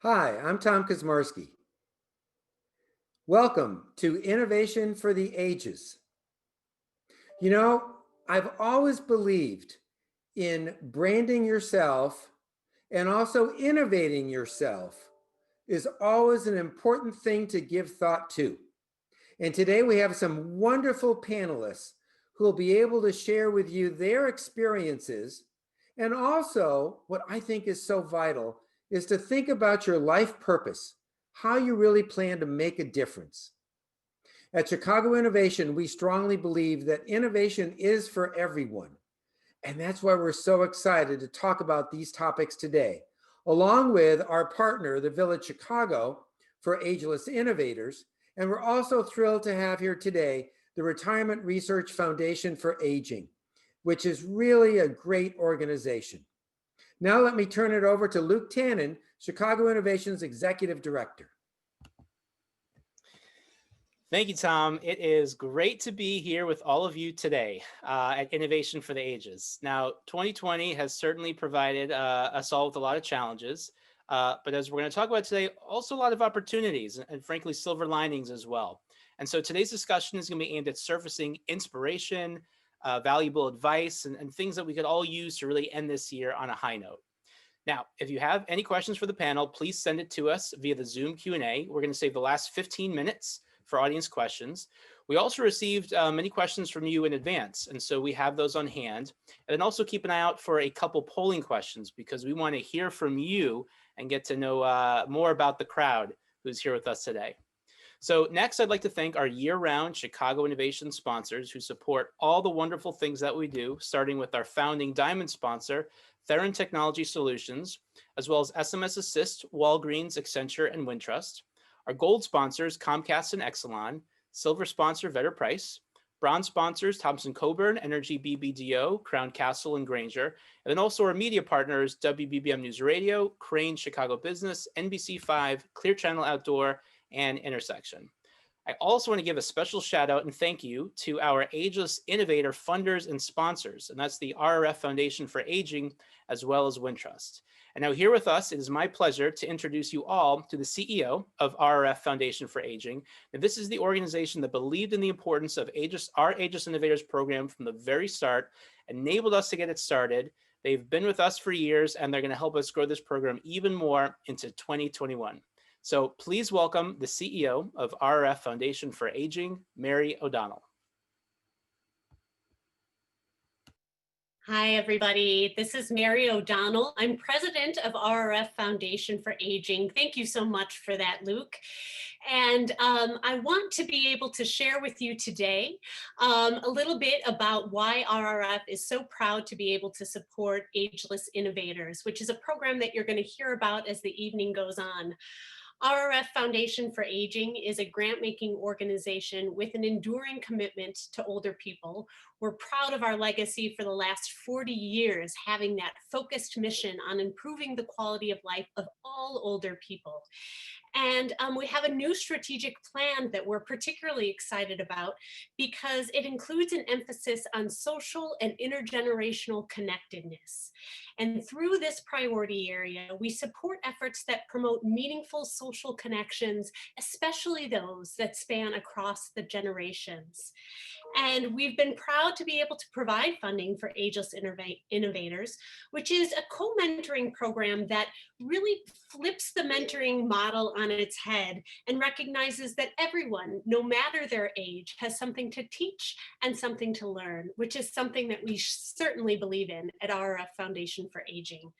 Hi, I'm Tom Kazmarski. Welcome to Innovation for the Ages. You know, I've always believed in branding yourself and also innovating yourself is always an important thing to give thought to. And today we have some wonderful panelists who will be able to share with you their experiences. And also, what I think is so vital is to think about your life purpose, how you really plan to make a difference. At Chicago Innovation, we strongly believe that innovation is for everyone. And that's why we're so excited to talk about these topics today, along with our partner, the Village Chicago, for Ageless Innovators. And we're also thrilled to have here today the Retirement Research Foundation for Aging, which is really a great organization. Now let me turn it over to Luke Tannen, Chicago Innovation's Executive Director. Thank you, Tom. It is great to be here with all of you today at Innovation for the Ages. Now, 2020 has certainly provided us all with a lot of challenges, but as we're going to talk about today, also a lot of opportunities and frankly, silver linings as well. And so today's discussion is going to be aimed at surfacing inspiration, valuable advice, and things that we could all use to really end this year on a high note. Now, if you have any questions for the panel, please send it to us via the Zoom Q&A. We're going to save the last 15 minutes for audience questions. We also received many questions from you in advance, and so we have those on hand. And then also keep an eye out for a couple polling questions because we want to hear from you and get to know more about the crowd who's here with us today. So next, I'd like to thank our year-round Chicago Innovation sponsors who support all the wonderful things that we do, starting with our founding diamond sponsor, Theron Technology Solutions, as well as SMS Assist, Walgreens, Accenture, and Wintrust. Our gold sponsors, Comcast and Exelon. Silver sponsor, Vetter Price. Bronze sponsors, Thompson Coburn, Energy BBDO, Crown Castle, and Granger. And then also our media partners, WBBM News Radio, Crane Chicago Business, NBC5, Clear Channel Outdoor, and Intersection. I also want to give a special shout out and thank you to our Ageless Innovator funders and sponsors, and that's the Rrf Foundation for Aging, as well as Wintrust. And now here with us, it is my pleasure to introduce you all to the CEO of Rrf Foundation for Aging. And this is the organization that believed in the importance of our Ageless Innovators program from the very start, enabled us to get it started. They've been with us for years, and they're going to help us grow this program even more into 2021. So please welcome the CEO of Rrf Foundation for Aging, Mary O'Donnell. Hi, everybody. This is Mary O'Donnell. I'm president of Rrf Foundation for Aging. Thank you so much for that, Luke. And I want to be able to share with you today a little bit about why Rrf is so proud to be able to support Ageless Innovators, which is a program that you're going to hear about as the evening goes on. Rrf Foundation for Aging is a grant-making organization with an enduring commitment to older people. We're proud of our legacy for the last 40 years, having that focused mission on improving the quality of life of all older people. And we have a new strategic plan that we're particularly excited about because it includes an emphasis on social and intergenerational connectedness. And through this priority area, we support efforts that promote meaningful social connections, especially those that span across the generations. And we've been proud to be able to provide funding for Ageless Innovators, which is a co-mentoring program that really flips the mentoring model on its head and recognizes that everyone, no matter their age, has something to teach and something to learn, which is something that we certainly believe in at Rrf Foundation for Aging.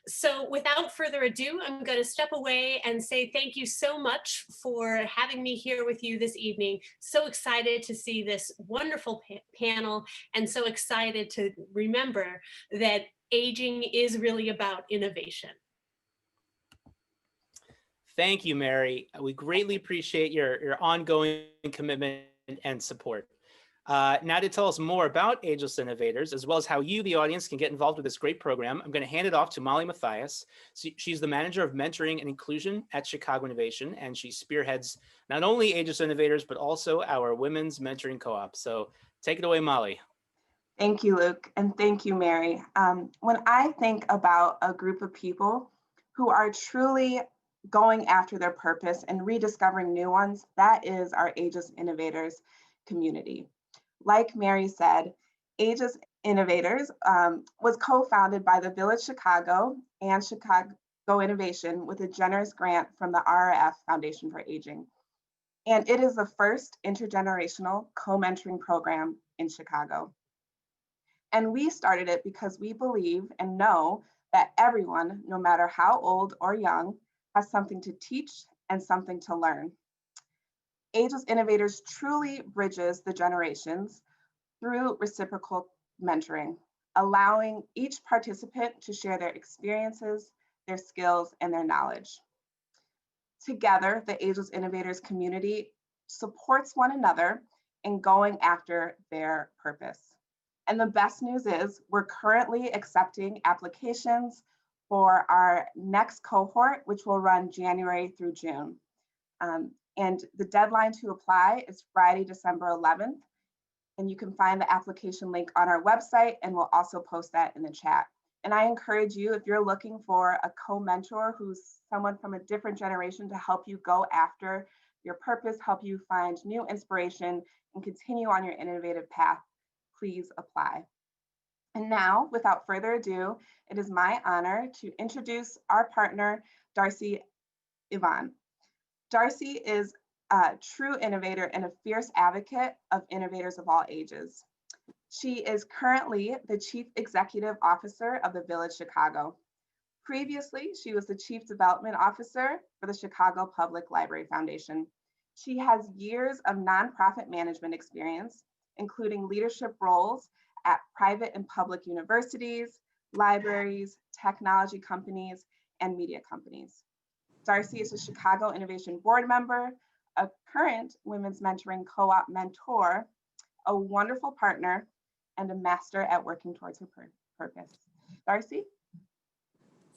So without further ado, I'm going to step away and say thank you so much for having me here with you this evening. So excited to see this wonderful panel and so excited to remember that aging is really about innovation. Thank you, Mary. We greatly appreciate your ongoing commitment and support. Now to tell us more about Ageless Innovators, as well as how you, the audience, can get involved with this great program, I'm going to hand it off to Molly Mathias. She's the Manager of Mentoring and Inclusion at Chicago Innovation, and she spearheads not only Ageless Innovators, but also our Women's Mentoring Co-op. So take it away, Molly. Thank you, Luke, and thank you, Mary. When I think about a group of people who are truly going after their purpose and rediscovering new ones, that is our Ageless Innovators community. Like Mary said, Ageless Innovators was co-founded by the Village Chicago and Chicago Innovation with a generous grant from the Rrf Foundation for Aging. And it is the first intergenerational co-mentoring program in Chicago. And we started it because we believe and know that everyone, no matter how old or young, has something to teach and something to learn. Ageless Innovators truly bridges the generations through reciprocal mentoring, allowing each participant to share their experiences, their skills, and their knowledge. Together, the Ageless Innovators community supports one another in going after their purpose. And the best news is we're currently accepting applications for our next cohort, which will run January through June. And the deadline to apply is Friday, December 11th. And you can find the application link on our website, and we'll also post that in the chat. And I encourage you, if you're looking for a co-mentor who's someone from a different generation to help you go after your purpose, help you find new inspiration, and continue on your innovative path, please apply. And now, without further ado, it is my honor to introduce our partner, Darcy Evon. Darcy is a true innovator and a fierce advocate of innovators of all ages. She is currently the Chief Executive Officer of the Village Chicago. Previously, she was the Chief Development Officer for the Chicago Public Library Foundation. She has years of nonprofit management experience, including leadership roles at private and public universities, libraries, technology companies, and media companies. Darcy is a Chicago Innovation Board member, a current Women's Mentoring Co-op mentor, a wonderful partner, and a master at working towards her purpose. Darcy?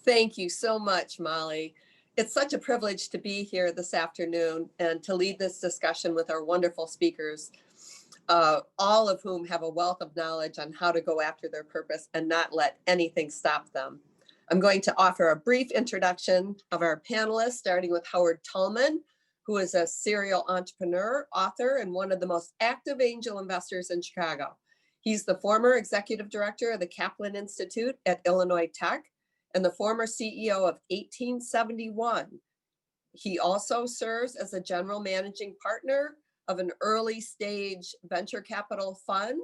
Thank you so much, Molly. It's such a privilege to be here this afternoon and to lead this discussion with our wonderful speakers, all of whom have a wealth of knowledge on how to go after their purpose and not let anything stop them. I'm going to offer a brief introduction of our panelists, starting with Howard Tullman, who is a serial entrepreneur, author, and one of the most active angel investors in Chicago. He's the former executive director of the Kaplan Institute at Illinois Tech and the former CEO of 1871. He also serves as a general managing partner of an early stage venture capital fund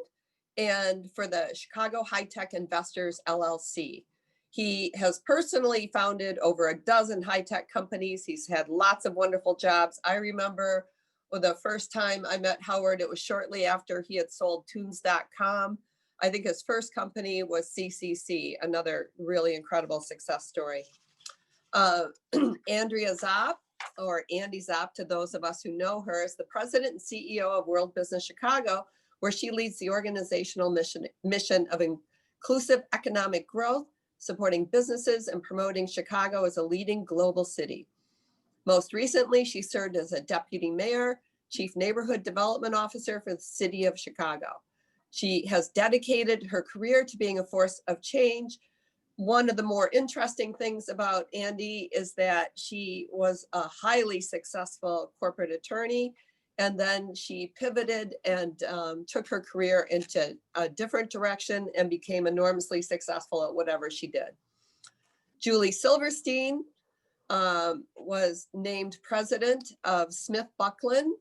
and for the Chicago High Tech Investors, LLC. He has personally founded over a dozen high-tech companies. He's had lots of wonderful jobs. I remember the first time I met Howard, it was shortly after he had sold tunes.com. I think his first company was CCC, another really incredible success story. Andrea Zopp, or Andy Zapp to those of us who know her, is the president and CEO of World Business Chicago, where she leads the organizational mission of inclusive economic growth, supporting businesses and promoting Chicago as a leading global city. Most recently, she served as a deputy mayor, chief neighborhood development officer for the city of Chicago. She has dedicated her career to being a force of change. One of the more interesting things about Andy is that she was a highly successful corporate attorney, and then she pivoted and took her career into a different direction and became enormously successful at whatever she did. Julie Silverstein was named president of Smith Buckland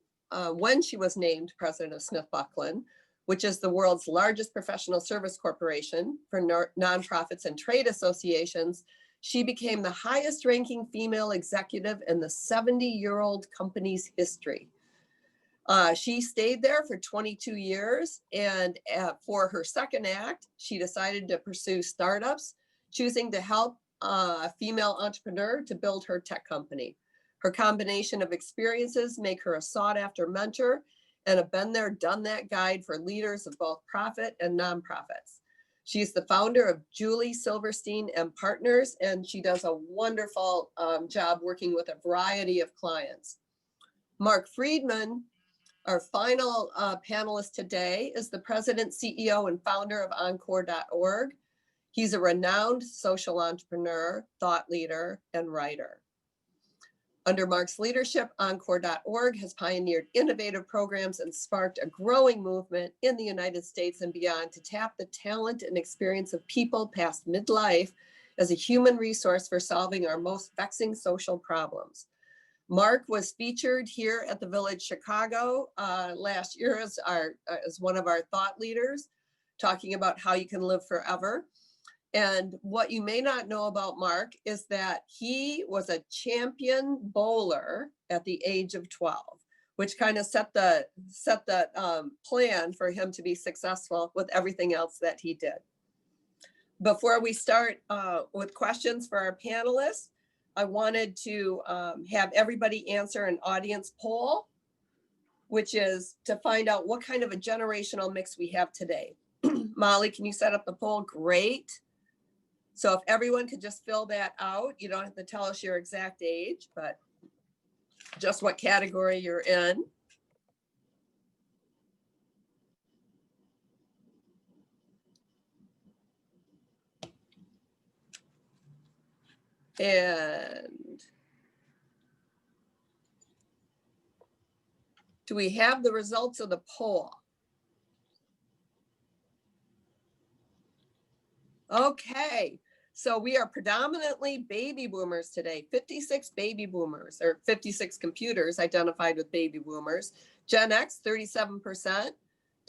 when she was named president of Smith Buckland, which is the world's largest professional service corporation for nonprofits and trade associations. She became the highest ranking female executive in the 70-year-old company's history. She stayed there for 22 years, and for her second act, she decided to pursue startups, choosing to help a female entrepreneur to build her tech company. Her combination of experiences make her a sought-after mentor and a been there, done that guide for leaders of both profit and nonprofits. She's the founder of Julie Silverstein and Partners, and she does a wonderful job working with a variety of clients. Marc Freedman, our final panelist today, is the president, CEO, and founder of Encore.org. He's a renowned social entrepreneur, thought leader, and writer. Under Marc's leadership, Encore.org has pioneered innovative programs and sparked a growing movement in the United States and beyond to tap the talent and experience of people past midlife as a human resource for solving our most vexing social problems. Marc was featured here at the Village Chicago last year as one of our thought leaders, talking about how you can live forever. And what you may not know about Marc is that he was a champion bowler at the age of 12, which kind of set the plan for him to be successful with everything else that he did. Before we start with questions for our panelists, I wanted to have everybody answer an audience poll, which is to find out what kind of a generational mix we have today. Molly, can you set up the poll? Great. So if everyone could just fill that out, you don't have to tell us your exact age, but just what category you're in. And do we have the results of the poll? Okay, so we are predominantly baby boomers today, 56 baby boomers, or 56 computers identified with baby boomers, Gen X, 37%,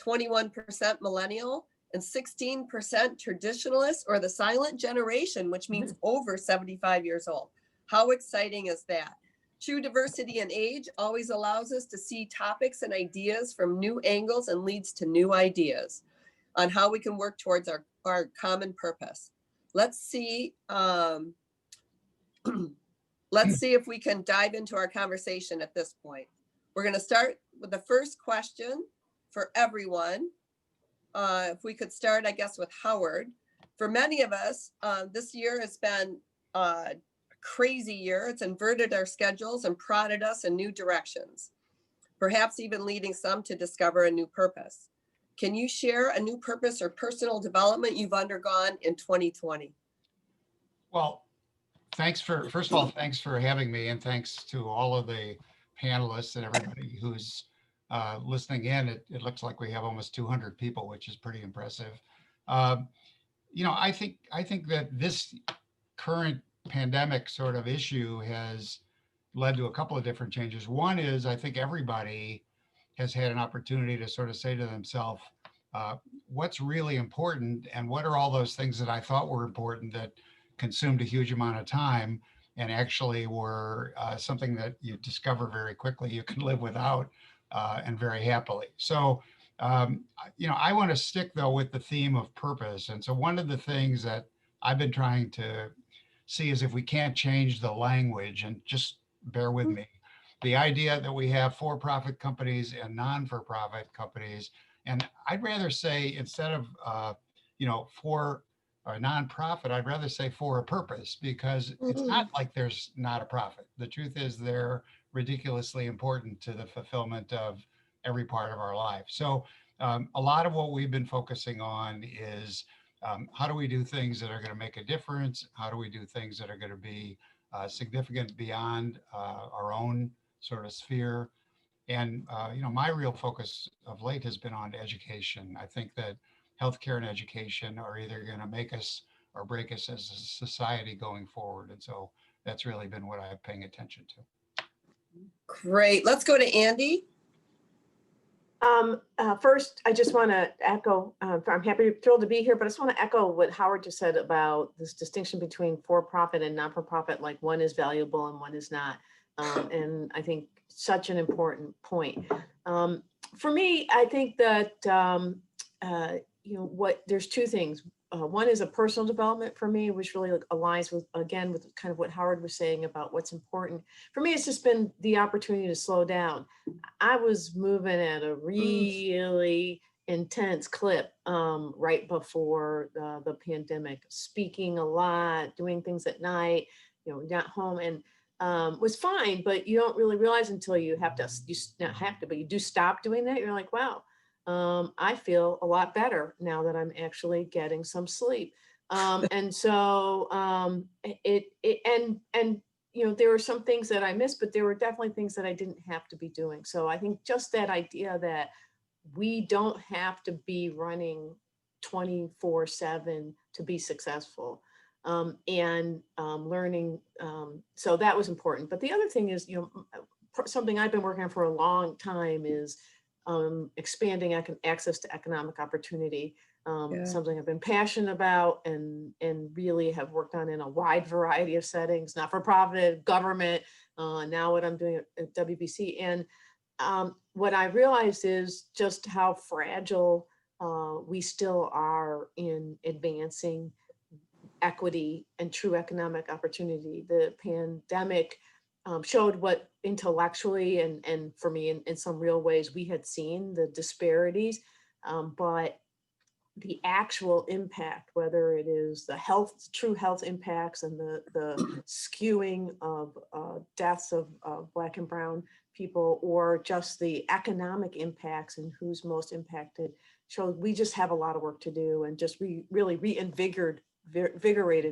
21% millennial, and 16% traditionalist or the silent generation, which means over 75 years old. How exciting is that? True diversity in age always allows us to see topics and ideas from new angles and leads to new ideas on how we can work towards our common purpose. Let's see if we can dive into our conversation at this point. We're going to start with the first question for everyone. If we could start, I guess, with Howard. For many of us, this year has been a crazy year. It's inverted our schedules and prodded us in new directions, perhaps even leading some to discover a new purpose. Can you share a new purpose or personal development you've undergone in 2020? Well, first of all, thanks for having me, and thanks to all of the panelists and everybody who's listening in. It looks like we have almost 200 people, which is pretty impressive. You know, I think that this current pandemic sort of issue has led to a couple of different changes. One is I think everybody has had an opportunity to sort of say to themselves, what's really important, and what are all those things that I thought were important that consumed a huge amount of time and actually were something that you discover very quickly you can live without and very happily. So, you know, I want to stick though with the theme of purpose. And so one of the things that I've been trying to see is if we can't change the language, and just bear with me, the idea that we have for-profit companies and non-for-profit companies. And I'd rather say, instead of, you know, for a nonprofit, I'd rather say for a purpose, because it's not like there's not a profit. The truth is they're ridiculously important to the fulfillment of every part of our life. So a lot of what we've been focusing on is how do we do things that are going to make a difference? How do we do things that are going to be significant beyond our own sort of sphere? And, you know, my real focus of late has been on education. I think that healthcare and education are either going to make us or break us as a society going forward. And so that's really been what I'm paying attention to. Great. Let's go to Andy. First, I just want to echo, I'm thrilled to be here, but I just want to echo what Howard just said about this distinction between for-profit and not-for-profit, like one is valuable and one is not. And I think such an important point. For me, I think that, you know, there's two things. One is a personal development for me, which really aligns with, again, with kind of what Howard was saying about what's important. For me, it's just been the opportunity to slow down. I was moving at a really intense clip right before the pandemic, speaking a lot, doing things at night, you know, not home, and was fine, but you don't really realize until you have to, but you do stop doing that. You're like, wow. I feel a lot better now that I'm actually getting some sleep. And so and you know, there were some things that I missed, but there were definitely things that I didn't have to be doing. So I think just that idea that we don't have to be running 24/7 to be successful, and learning. So that was important. But the other thing is, you know, something I've been working on for a long time is expanding access to economic opportunity. Something I've been passionate about and really have worked on in a wide variety of settings, not for profit, government, now what I'm doing at WBC. And what I realized is just how fragile we still are in advancing equity and true economic opportunity. The pandemic showed what intellectually and for me in some real ways we had seen the disparities, but the actual impact, whether it is the true health impacts and the skewing of deaths of Black and Brown people, or just the economic impacts and who's most impacted, shows we just have a lot of work to do, and just really reinvigorated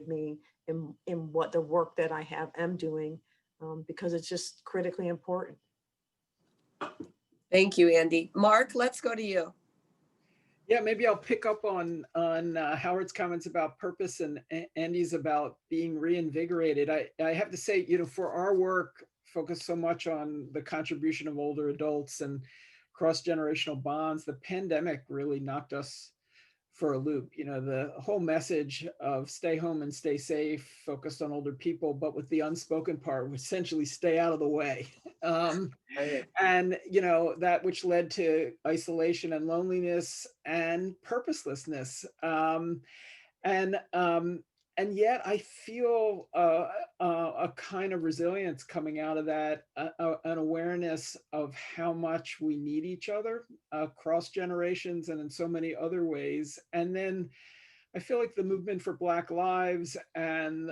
me in what the work that I am doing, because it's just critically important. Thank you, Andy. Mark, let's go to you. Yeah, maybe I'll pick up on Howard's comments about purpose and Andy's about being reinvigorated. I have to say, you know, for our work focused so much on the contribution of older adults and cross-generational bonds, the pandemic really knocked us for a loop. You know, the whole message of stay home and stay safe focused on older people, but with the unspoken part, essentially stay out of the way. And, you know, that which led to isolation and loneliness and purposelessness. And yet I feel a kind of resilience coming out of that, an awareness of how much we need each other across generations and in so many other ways. And then I feel like the movement for Black Lives and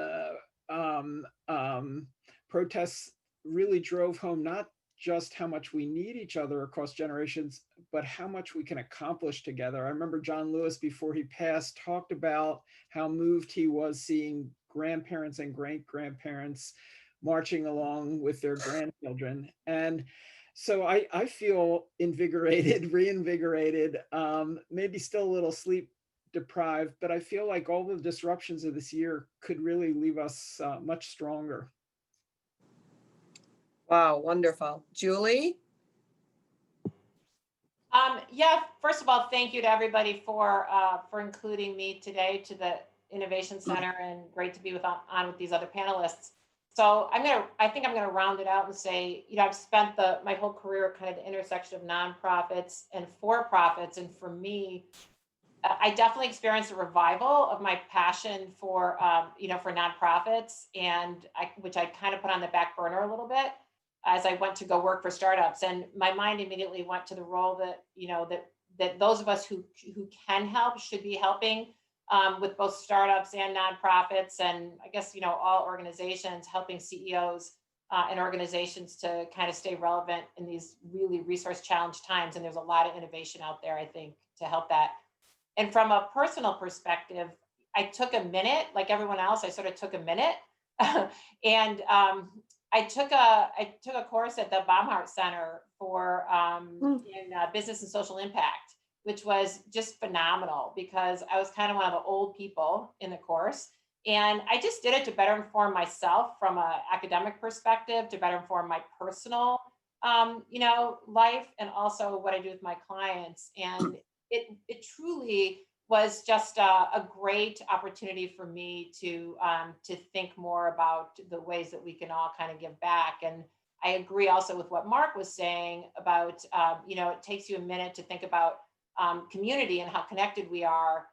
protests really drove home not just how much we need each other across generations, but how much we can accomplish together. I remember John Lewis, before he passed, talked about how moved he was seeing grandparents and great-grandparents marching along with their grandchildren. And so I feel invigorated, reinvigorated, maybe still a little sleep deprived, but I feel like all the disruptions of this year could really leave us much stronger. Wow, wonderful. Julie? Yeah, first of all, thank you to everybody for including me today to the Innovation Center, and great to be on with these other panelists. So I think I'm gonna round it out and say, you know, I've spent my whole career kind of the intersection of nonprofits and for-profits, and for me, I definitely experienced a revival of my passion for you know, for nonprofits, and which I kind of put on the back burner a little bit as I went to go work for startups. And my mind immediately went to the role that, you know, that those of us who can help should be helping with both startups and nonprofits, and I guess, you know, all organizations, helping CEOs and organizations to kind of stay relevant in these really resource challenged times. And there's a lot of innovation out there, I think, to help that. And from a personal perspective, I took a minute, like everyone else, I sort of took a minute and I took a course at the Baumhart Center for in business and social impact, which was just phenomenal because I was kind of one of the old people in the course. And I just did it to better inform myself from an academic perspective, to better inform my personal, you know, life, and also what I do with my clients. And it truly was just a great opportunity for me to think more about the ways that we can all kind of give back. And I agree also with what Mark was saying about, you know, it takes you a minute to think about community and how connected we are.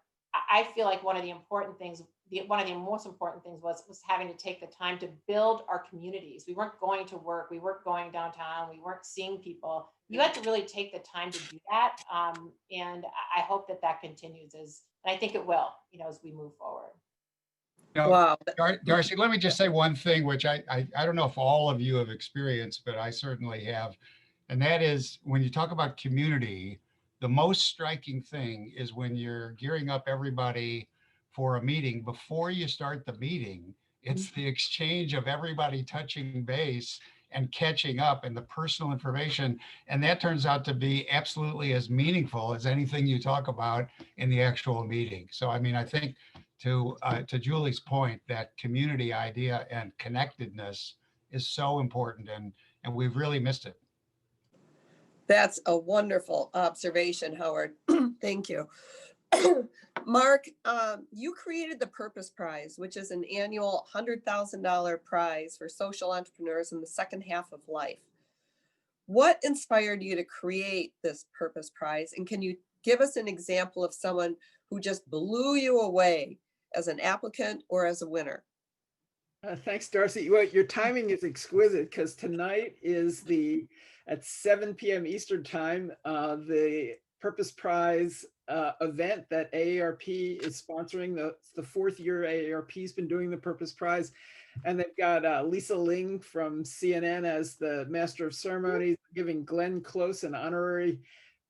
I feel like one of the most important things was having to take the time to build our communities. We weren't going to work, we weren't going downtown, we weren't seeing people. You had to really take the time to do that. And I hope that continues, and I think it will, you know, as we move forward. You know, Wow. Darcy, let me just say one thing, which I don't know if all of you have experienced, but I certainly have. And that is, when you talk about community, the most striking thing is when you're gearing up everybody for a meeting, before you start the meeting, It's the exchange of everybody touching base and catching up and the personal information. And that turns out to be absolutely as meaningful as anything you talk about in the actual meeting. So, I mean, I think to Julie's point, that community idea and connectedness is so important, and we've really missed it. That's a wonderful observation, Howard. Thank you. Marc, you created the Purpose Prize, which is an annual $100,000 prize for social entrepreneurs in the second half of life. What inspired you to create this Purpose Prize? And can you give us an example of someone who just blew you away as an applicant or as a winner? Thanks, Darcy. Well, your timing is exquisite because tonight is at 7 p.m. Eastern time, the Purpose Prize event that AARP is sponsoring. The fourth year AARP's been doing the Purpose Prize. And they've got Lisa Ling from CNN as the Master of Ceremonies, giving Glenn Close an honorary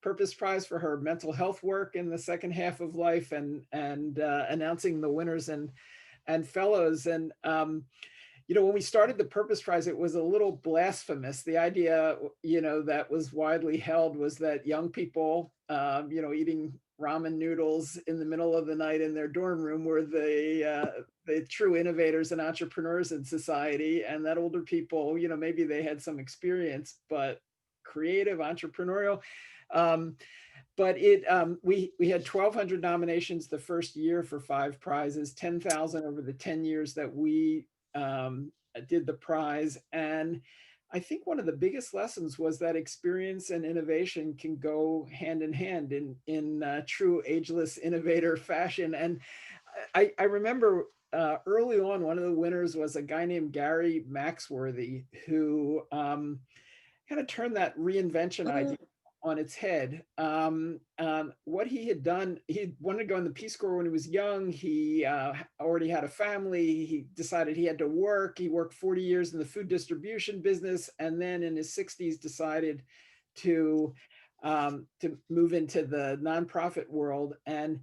Purpose Prize for her mental health work in the second half of life, and announcing the winners and fellows. And you know, when we started the Purpose Prize, it was a little blasphemous. The idea, you know, that was widely held was that young people, you know, eating ramen noodles in the middle of the night in their dorm room were the true innovators and entrepreneurs in society, and that older people, you know, maybe they had some experience, but creative, entrepreneurial. But we had 1,200 nominations the first year for 5 prizes, 10,000 over the 10 years that we did the prize. And I think one of the biggest lessons was that experience and innovation can go hand in hand in true ageless innovator fashion. And I remember early on, one of the winners was a guy named Gary Maxworthy, who kind of turned that reinvention idea on its head. What he had done, he wanted to go in the Peace Corps when he was young. He already had a family. He decided he had to work. He worked 40 years in the food distribution business, and then in his 60s decided to move into the nonprofit world. And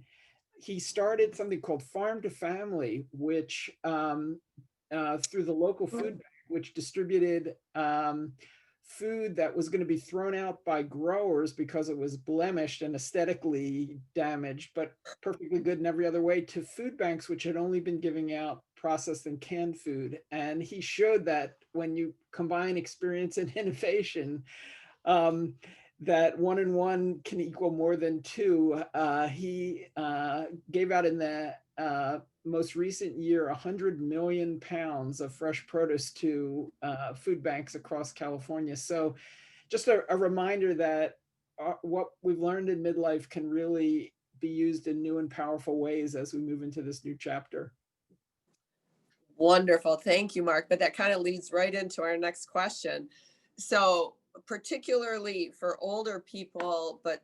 he started something called Farm to Family, which through the local food bank, which distributed food that was going to be thrown out by growers because it was blemished and aesthetically damaged, but perfectly good in every other way, to food banks, which had only been giving out processed and canned food. And he showed that when you combine experience and innovation, that 1 and 1 can equal more than 2. He gave out in the most recent year 100 million pounds of fresh produce to food banks across California. So just a reminder that what we've learned in midlife can really be used in new and powerful ways as we move into this new chapter. Wonderful. Thank you, Marc. But that kind of leads right into our next question. So particularly for older people, but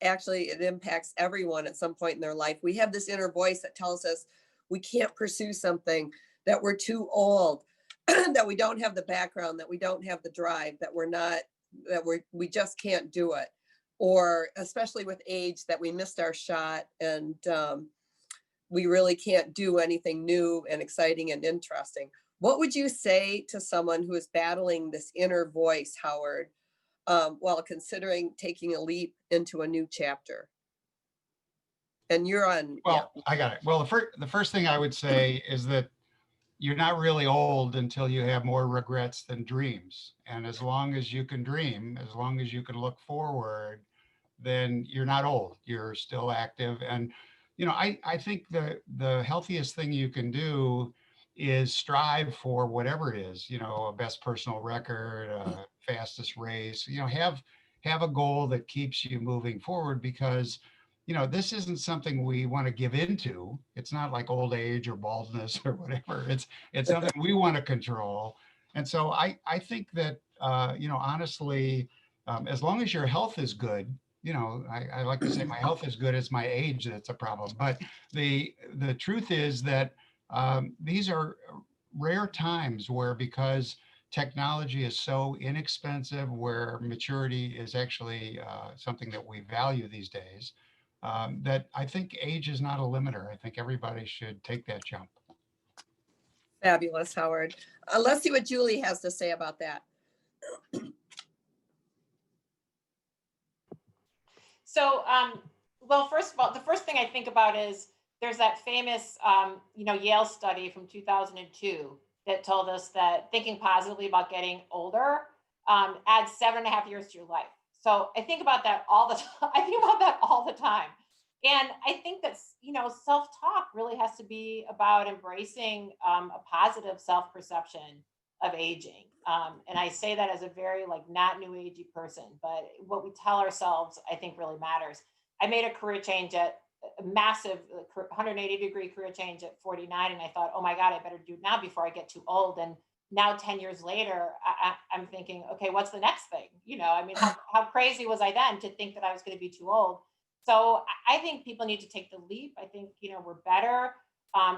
actually it impacts everyone at some point in their life, we have this inner voice that tells us we can't pursue something, that we're too old, that we don't have the background, that we don't have the drive, that we just can't do it. Or especially with age, that we missed our shot and we really can't do anything new and exciting and interesting. What would you say to someone who is battling this inner voice, Howard, while considering taking a leap into a new chapter? And you're on. Well, yeah. I got it. Well, the first thing I would say is that you're not really old until you have more regrets than dreams. And as long as you can dream, as long as you can look forward, then you're not old. You're still active. And, you know, I think the healthiest thing you can do is strive for whatever it is, you know, a best personal record, a fastest race, you know, have a goal that keeps you moving forward, because, you know, this isn't something we want to give into. It's not like old age or baldness or whatever. It's something we want to control. And so I think that, you know, honestly, as long as your health is good, you know, I like to say my health is good, it's my age that's a problem. But the truth is that these are rare times where, because technology is so inexpensive, where maturity is actually something that we value these days, that I think age is not a limiter. I think everybody should take that jump. Fabulous, Howard. Let's see what Julie has to say about that. So, well, first of all, the first thing I think about is there's that famous, Yale study from 2002 that told us that thinking positively about getting older adds 7.5 years to your life. So I think about that all the time. I think about that all the time. And I think that, self-talk really has to be about embracing a positive self-perception of aging. And I say that as a very not new agey person, but what we tell ourselves, I think really matters. I made a career change a massive 180-degree career change at 49. And I thought, oh my God, I better do it now before I get too old. And now 10 years later, I'm thinking, okay, what's the next thing? How crazy was I then to think that I was going to be too old? So I think people need to take the leap. I think, we're better.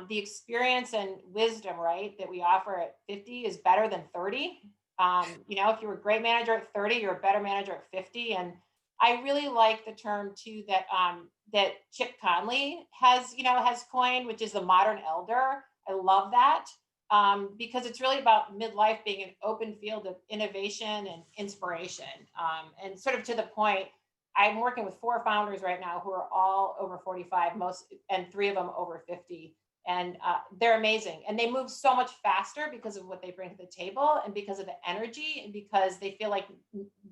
The experience and wisdom, right, that we offer at 50 is better than 30. If you're a great manager at 30, you're a better manager at 50. And I really like the term too that that Chip Conley has coined, which is the modern elder. I love that because it's really about midlife being an open field of innovation and inspiration. And sort of to the point, I'm working with 4 founders right now who are all over 45, and 3 of them over 50. And they're amazing. And they move so much faster because of what they bring to the table and because of the energy and because they feel like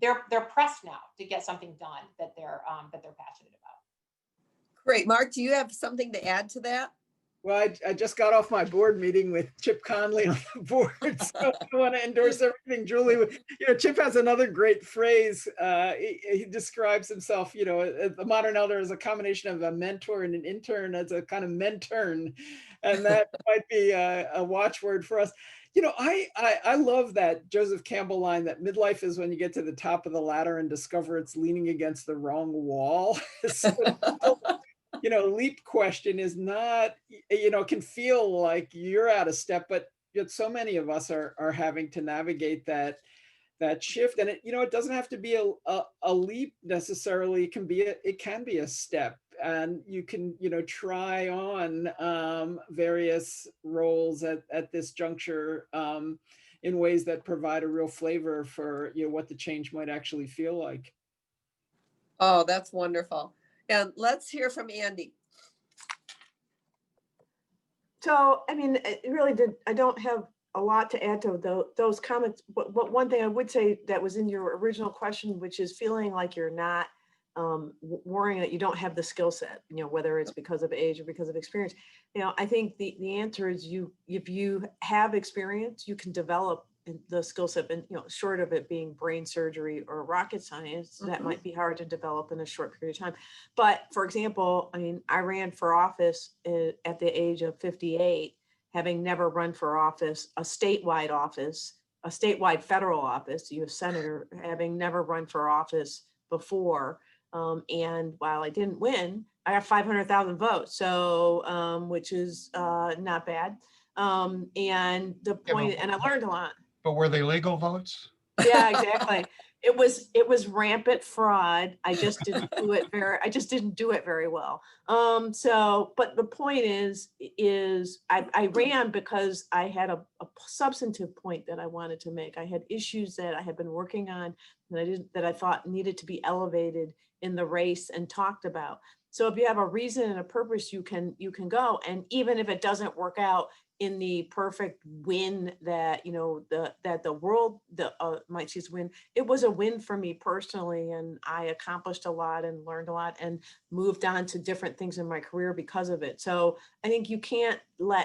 they're pressed now to get something done that they're passionate about. Great. Marc, do you have something to add to that? Well, I just got off my board meeting with Chip Conley on the board, so I want to endorse everything Julie. Chip has another great phrase. He describes himself, the modern elder as a combination of a mentor and an intern, as a kind of mentern, and that might be a watchword for us. I love that Joseph Campbell line that midlife is when you get to the top of the ladder and discover it's leaning against the wrong wall. Leap question is not, can feel like you're out of step, but yet so many of us are having to navigate that shift. And it doesn't have to be a leap necessarily. It can be a step, and you can, try on various roles at this juncture in ways that provide a real flavor for, what the change might actually feel like. Oh, that's wonderful. And let's hear from Andy. So, I don't have a lot to add to those comments, but one thing I would say that was in your original question, which is feeling like you're not worrying that you don't have the skill set, whether it's because of age or because of experience. I think the answer is if you have experience, you can develop the skill set, and short of it being brain surgery or rocket science, that might be hard to develop in a short period of time. But for example, I ran for office at the age of 58, having never run for office, a statewide federal office, U.S. Senator, having never run for office before. And while I didn't win, I got 500,000 votes, so which is not bad. And the point, and I learned a lot. But were they legal votes? Yeah, exactly. It was rampant fraud. I just didn't do it very well. But the point is I ran because I had a substantive point that I wanted to make. I had issues that I had been working on that I thought needed to be elevated in the race and talked about. So if you have a reason and a purpose, you can go. And even if it doesn't work out in the perfect win that the world might choose to win, it was a win for me personally, and I accomplished a lot and learned a lot and moved on to different things in my career because of it. So I think you can't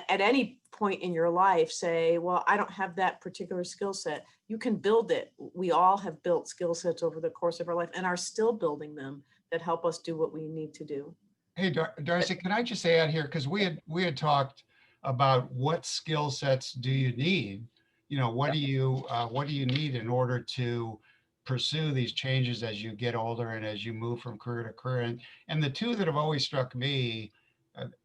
at any point in your life say, well, I don't have that particular skill set. You can build it. We all have built skill sets over the course of our life and are still building them that help us do what we need to do. Hey, Darcy, can I just add here, because we had talked about what skill sets do you need? What do you need in order to pursue these changes as you get older and as you move from career to career? And the two that have always struck me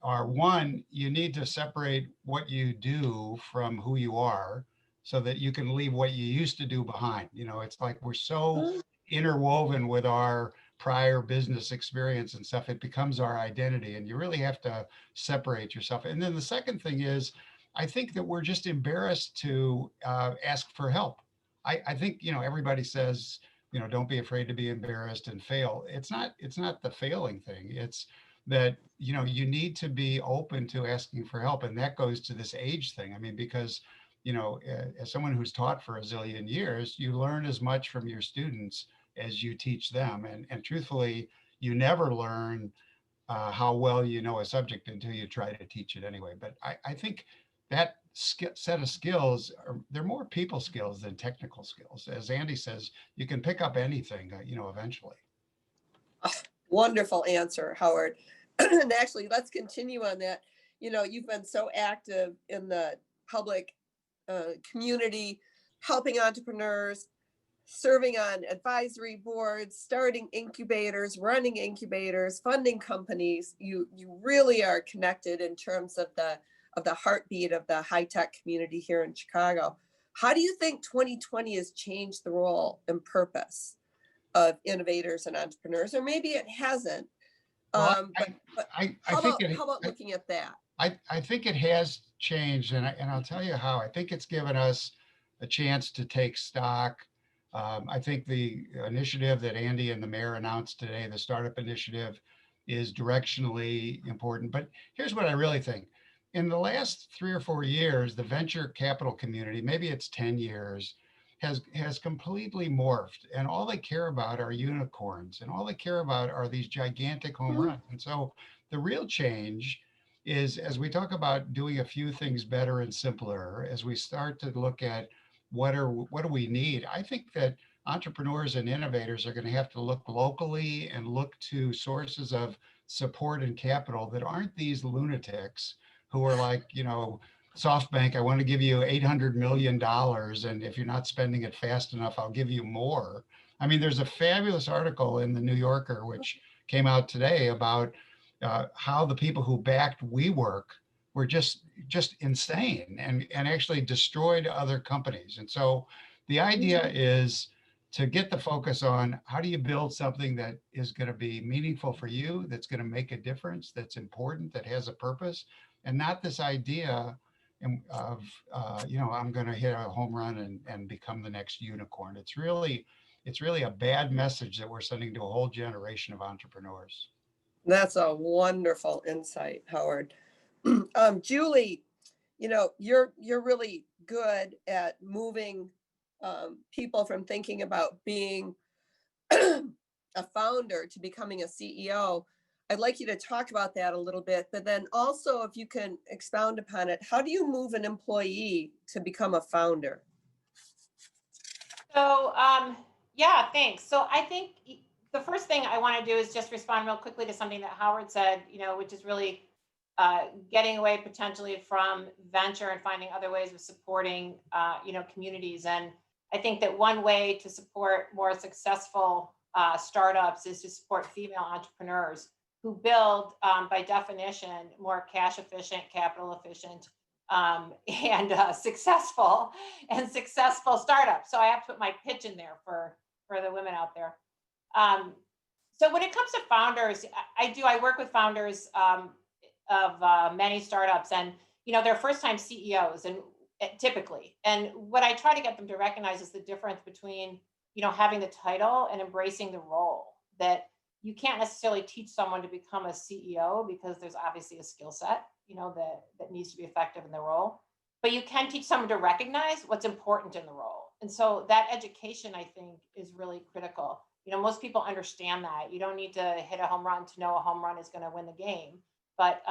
are, one, you need to separate what you do from who you are so that you can leave what you used to do behind. It's like we're so interwoven with our prior business experience and stuff, it becomes our identity, and you really have to separate yourself. And then the second thing is I think that we're just embarrassed to ask for help. I think, everybody says, don't be afraid to be embarrassed and fail. It's not the failing thing. It's that, you need to be open to asking for help. And that goes to this age thing. I mean, because, as someone who's taught for a zillion years, you learn as much from your students as you teach them. And truthfully, you never learn how well you know a subject until you try to teach it anyway. But I think that set of skills, they're more people skills than technical skills. As Andy says, you can pick up anything, eventually. Wonderful answer, Howard. And actually, let's continue on that. You've been so active in the public community, helping entrepreneurs, serving on advisory boards, starting incubators, running incubators, funding companies. You really are connected in terms of the heartbeat of the high-tech community here in Chicago. How do you think 2020 has changed the role and purpose of innovators and entrepreneurs? Or maybe it hasn't. Well, how about looking at that? I think it has changed, and I'll tell you how. I think it's given us a chance to take stock. I think the initiative that Andy and the mayor announced today, the startup initiative, is directionally important. But here's what I really think. In the last 3 or 4 years, the venture capital community, maybe it's 10 years, has completely morphed. And all they care about are unicorns. And all they care about are these gigantic home runs. And so the real change is, as we talk about doing a few things better and simpler, as we start to look at what do we need, I think that entrepreneurs and innovators are going to have to look locally and look to sources of support and capital that aren't these lunatics who are like, SoftBank, I want to give you $800 million. And if you're not spending it fast enough, I'll give you more. I mean, there's a fabulous article in the New Yorker, which came out today, about how the people who backed WeWork were just insane and actually destroyed other companies. And so the idea is to get the focus on how do you build something that is going to be meaningful for you, that's going to make a difference, that's important, that has a purpose, and not this idea of, I'm going to hit a home run and become the next unicorn. It's really a bad message that we're sending to a whole generation of entrepreneurs. That's a wonderful insight, Howard. Julie, you're really good at moving people from thinking about being a founder to becoming a CEO. I'd like you to talk about that a little bit, but then also if you can expound upon it, how do you move an employee to become a founder? So, yeah, thanks. So I think the first thing I want to do is just respond real quickly to something that Howard said, which is really getting away potentially from venture and finding other ways of supporting, communities. And I think that one way to support more successful startups is to support female entrepreneurs who build, by definition, more cash efficient, capital efficient, and successful startups. So I have to put my pitch in there for the women out there. So when it comes to founders, I work with founders of many startups, and they're first-time CEOs, and typically. And what I try to get them to recognize is the difference between having the title and embracing the role. That you can't necessarily teach someone to become a CEO because there's obviously a skill set that needs to be effective in the role. But you can teach someone to recognize what's important in the role. And so that education, I think, is really critical. Most people understand that. You don't need to hit a home run to know a home run is going to win the game. But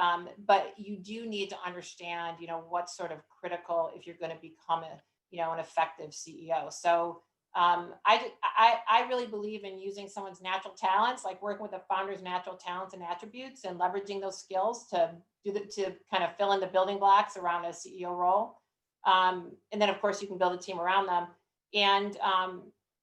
you do need to understand, what's sort of critical if you're going to become an effective CEO. So I really believe in using someone's natural talents, like working with a founder's natural talents and attributes, and leveraging those skills to kind of fill in the building blocks around a CEO role. And then, of course, you can build a team around them. And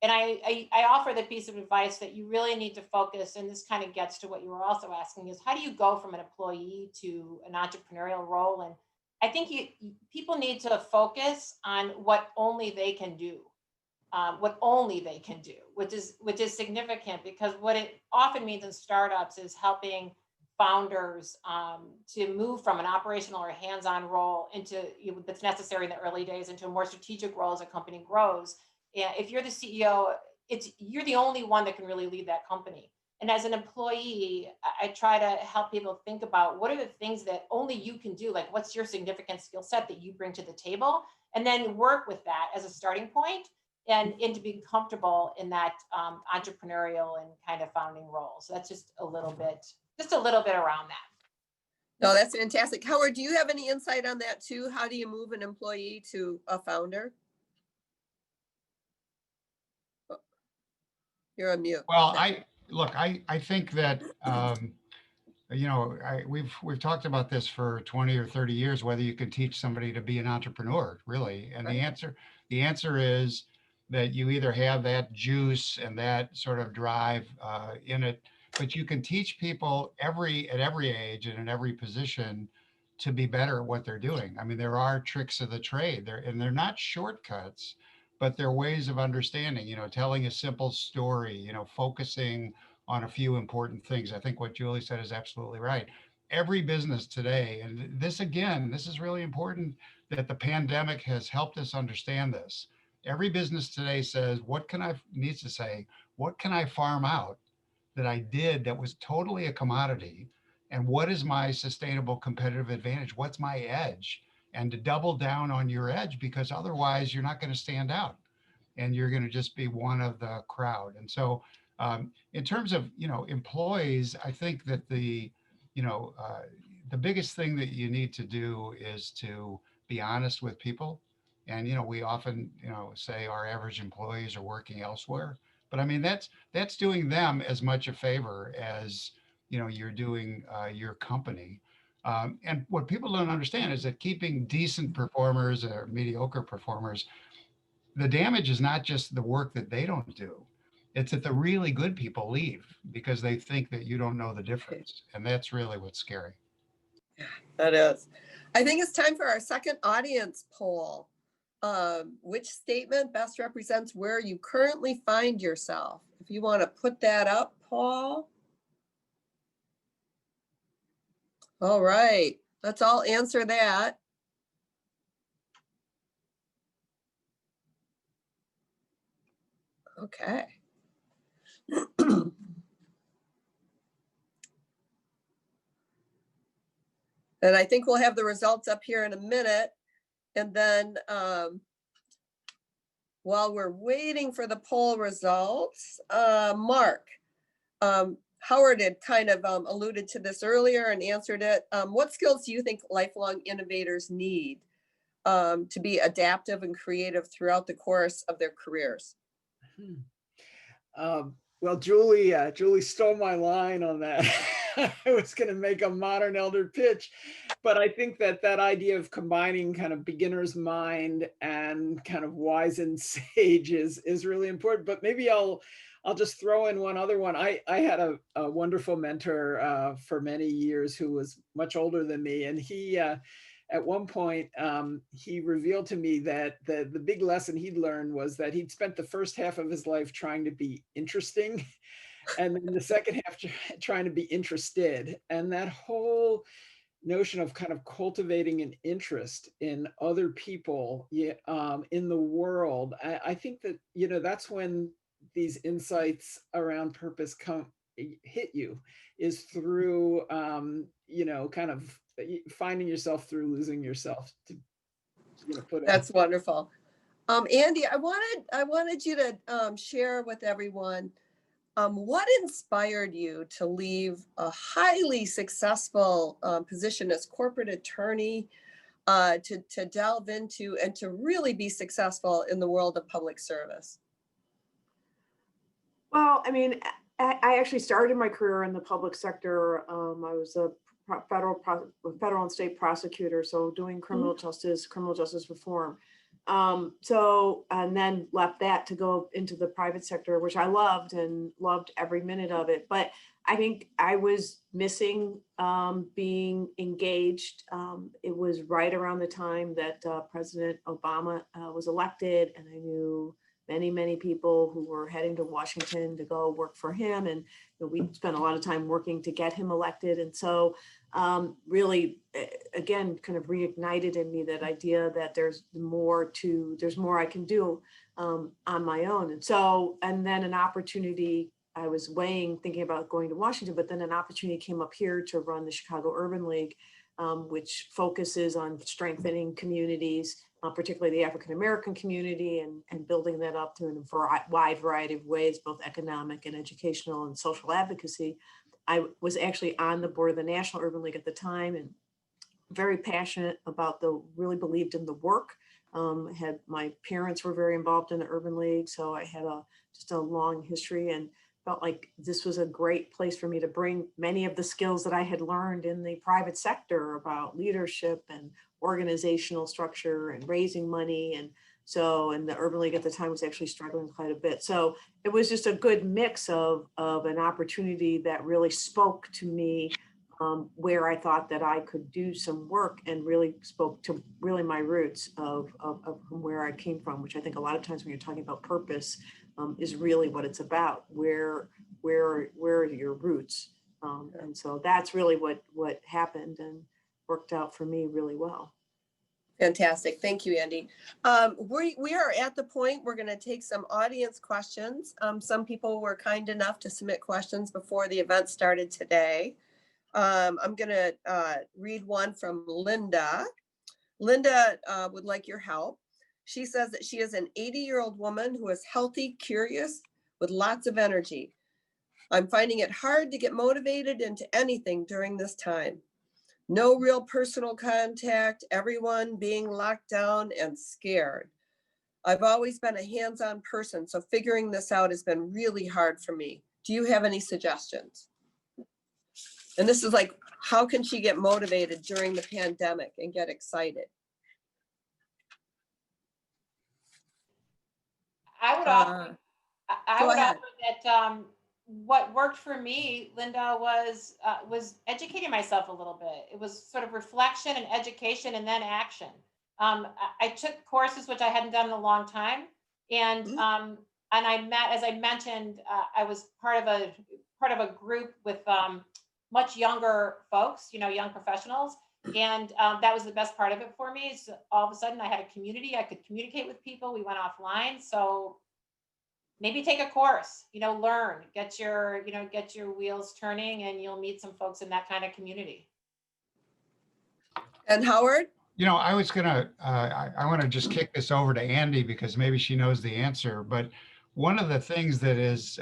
I offer the piece of advice that you really need to focus, and this kind of gets to what you were also asking, is how do you go from an employee to an entrepreneurial role? And I think people need to focus on what only they can do. Which is significant, because what it often means in startups is helping founders to move from an operational or hands-on role into that's necessary in the early days into a more strategic role as a company grows. And if you're the CEO, you're the only one that can really lead that company. And as an employee, I try to help people think about what are the things that only you can do, like what's your significant skill set that you bring to the table, and then work with that as a starting point and to be comfortable in that entrepreneurial and kind of founding role. So that's just a little bit around that. No, that's fantastic. Howard, do you have any insight on that too? How do you move an employee to a founder? You're on mute. Well, I think that, you know, we've talked about this for 20 or 30 years, whether you could teach somebody to be an entrepreneur, really. And Right. the answer is that you either have that juice and that sort of drive in it, but you can teach people at every age and in every position to be better at what they're doing. I mean, there are tricks of the trade there, and they're not shortcuts, but they're ways of understanding, you know, telling a simple story, you know, focusing on a few important things. I think what Julie said is absolutely right. Every business today, and this again, this is really important that the pandemic has helped us understand this. Every business today says, needs to say, what can I farm out that I did that was totally a commodity? And what is my sustainable competitive advantage? What's my edge? And to double down on your edge, because otherwise you're not going to stand out and you're going to just be one of the crowd. And so in terms of, you know, employees, I think that the biggest thing that you need to do is to be honest with people. And, you know, we often, you know, say our average employees are working elsewhere, but I mean, that's doing them as much a favor as, you know, you're doing your company. And what people don't understand is that keeping decent performers or mediocre performers, the damage is not just the work that they don't do. It's that the really good people leave because they think that you don't know the difference. And that's really what's scary. That is. I think it's time for our second audience poll. Which statement best represents where you currently find yourself? If you want to put that up, Paul. All right, let's all answer that. Okay. And I think we'll have the results up here in a minute. And then while we're waiting for the poll results, Mark, Howard had kind of alluded to this earlier and answered it. What skills do you think lifelong innovators need to be adaptive and creative throughout the course of their careers? Well, Julie stole my line on that. I was going to make a modern elder pitch, but I think that idea of combining kind of beginner's mind and kind of wise and sage is really important. But maybe I'll just throw in one other one. I had a wonderful mentor for many years who was much older than me, and he at one point, he revealed to me that the big lesson he'd learned was that he'd spent the first half of his life trying to be interesting, and then the second half trying to be interested. And that whole notion of kind of cultivating an interest in other people, in the world, I think that, you know, that's when these insights around purpose hit you, is through, you know, kind of finding yourself through losing yourself. That's wonderful. Andy, I wanted you to share with everyone what inspired you to leave a highly successful position as corporate attorney to delve into and to really be successful in the world of public service? Well, I mean, I actually started my career in the public sector. I was a federal and state prosecutor, so doing criminal justice reform. And then left that to go into the private sector, which I loved and loved every minute of it. But I think I was missing being engaged. It was right around the time that President Obama was elected, and I knew many people who were heading to Washington to go work for him. And we spent a lot of time working to get him elected. And so really, again, kind of reignited in me that idea that there's more I can do on my own. And so, and then an opportunity, I was thinking about going to Washington, but then an opportunity came up here to run the Chicago Urban League, which focuses on strengthening communities, particularly the African-American community, and building that up through a wide variety of ways, both economic and educational and social advocacy. I was actually on the board of the National Urban League at the time, and very passionate about really believed in the work. My parents were very involved in the Urban League, so I had just a long history, and felt like this was a great place for me to bring many of the skills that I had learned in the private sector about leadership and organizational structure and raising money. And the Urban League at the time was actually struggling quite a bit. So it was just a good mix of an opportunity that really spoke to me, where I thought that I could do some work, and really spoke to really my roots of where I came from, which I think a lot of times when you're talking about purpose, is really what it's about. Where are your roots? And so that's really what happened and worked out for me really well. Fantastic. Thank you, Andy. We are at the point we're going to take some audience questions. Some people were kind enough to submit questions before the event started today. I'm going to read one from Linda. Linda would like your help. She says that she is an 80-year-old woman who is healthy, curious, with lots of energy. I'm finding it hard to get motivated into anything during this time. No real personal contact, everyone being locked down and scared. I've always been a hands-on person, so figuring this out has been really hard for me. Do you have any suggestions? And this is like, how can she get motivated during the pandemic and get excited? I would offer that what worked for me, Linda, was educating myself a little bit. It was sort of reflection and education and then action. I took courses which I hadn't done in a long time, and I met, as I mentioned, I was part of a group with much younger folks, young professionals. And that was the best part of it for me. So all of a sudden I had a community, I could communicate with people, we went offline. So maybe take a course, learn, get your wheels turning, and you'll meet some folks in that kind of community. And Howard? I was gonna, I want to just kick this over to Andy because maybe she knows the answer, but one of the things that is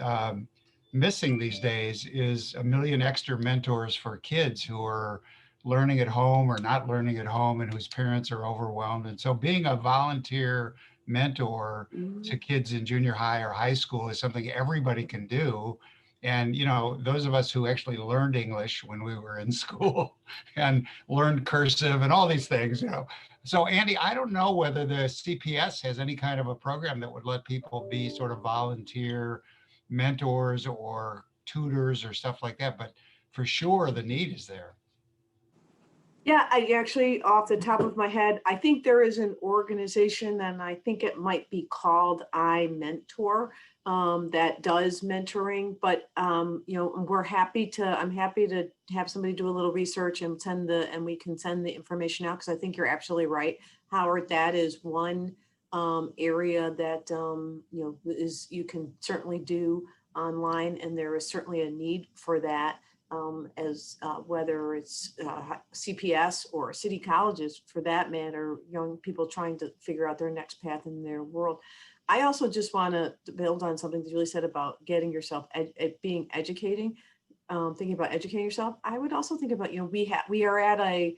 missing these days is a million extra mentors for kids who are learning at home or not learning at home and whose parents are overwhelmed. And so being a volunteer mentor to kids in junior high or high school is something everybody can do. And, those of us who actually learned English when we were in school and learned cursive and all these things, So Andy, I don't know whether the CPS has any kind of a program that would let people be sort of volunteer mentors or tutors or stuff like that, but for sure the need is there. Yeah, I actually, off the top of my head, I think there is an organization, and I think it might be called iMentor, that does mentoring. But I'm happy to have somebody do a little research and we can send the information out, because I think you're absolutely right, Howard. That is one area that you can certainly do online, and there is certainly a need for that. Whether it's CPS or city colleges, for that matter, young people trying to figure out their next path in their world. I also just want to build on something that Julie said about getting yourself thinking about educating yourself. I would also think about, we are at a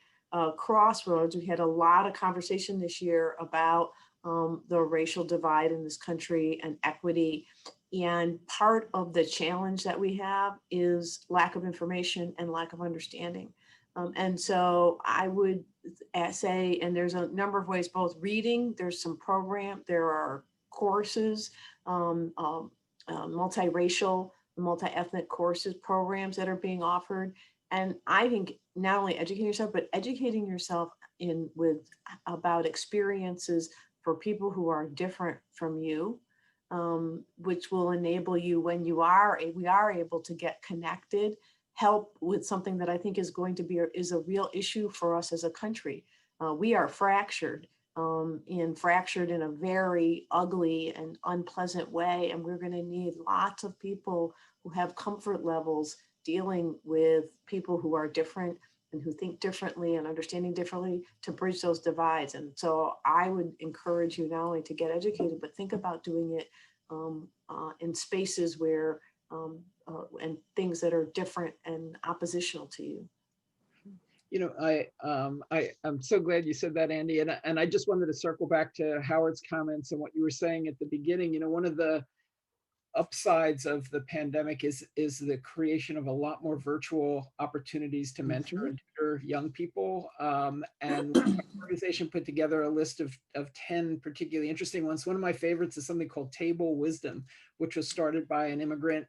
crossroads. We had a lot of conversation this year about the racial divide in this country and equity. And part of the challenge that we have is lack of information and lack of understanding. And so I would say, and there's a number of ways, both reading, there's some program, there are courses, multiracial, multi-ethnic courses, programs that are being offered. And I think not only educating yourself, but educating yourself about experiences for people who are different from you, which will enable you when we are able to get connected, help with something that I think is going to be is a real issue for us as a country. We are fractured in a very ugly and unpleasant way, and we're going to need lots of people who have comfort levels dealing with people who are different and who think differently and understanding differently to bridge those divides. And so I would encourage you not only to get educated, but think about doing it in spaces where and things that are different and oppositional to you. You know, I'm so glad you said that, Andy. And I just wanted to circle back to Howard's comments and what you were saying at the beginning. You know, one of the upsides of the pandemic is the creation of a lot more virtual opportunities to mentor and tutor young people. And the organization put together a list of 10 particularly interesting ones. One of my favorites is something called Table Wisdom, which was started by an immigrant,